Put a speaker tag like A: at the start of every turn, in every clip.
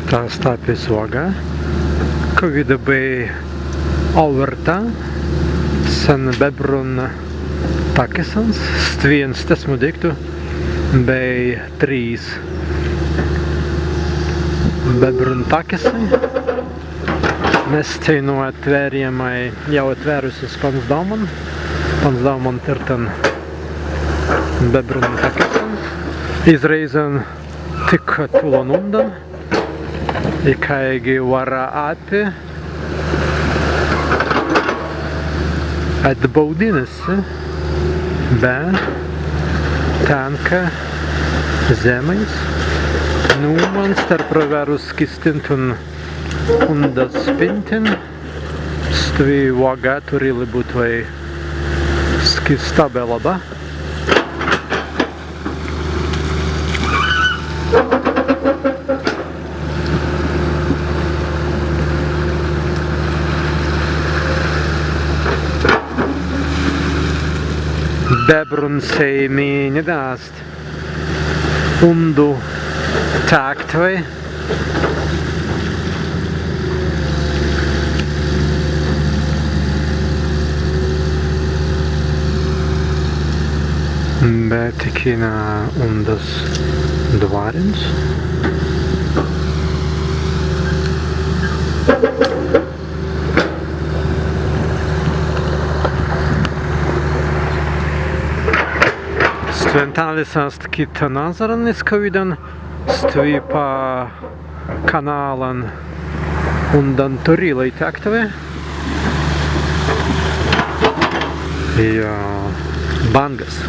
A: Ta stapie svaga, covid bei auverta, sen bebrun takesans, stviens tesmudiktu, bei trīs bebrun takesai. Mēs cīnu atvērījumai jau atvērusies Pansdauman. Pansdauman ir ten bebrun takesan. Izreizan tik tulon undan. Ikaigi vara api atbaudinasi be tanka zemais. Nu, man starp praverus skistintun undas spintin. Stvi vaga turili būt vai skista belaba. Bebrun seimi nedast undu taktvai. Bet tikina undas dvarins. Stventālisast kita nazaran iskavidan, stvi pa kanalan undan turilai taktave. Ja, bangas.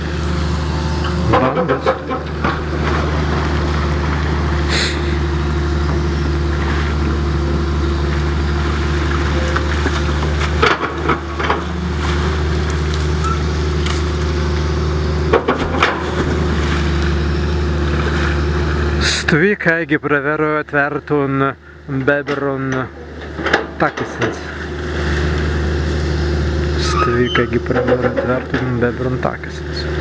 A: Bangas. Stvi kaigi pravero atvertun bebrun takesans. Stvi kaigi pravero atvertun bebrun takesans.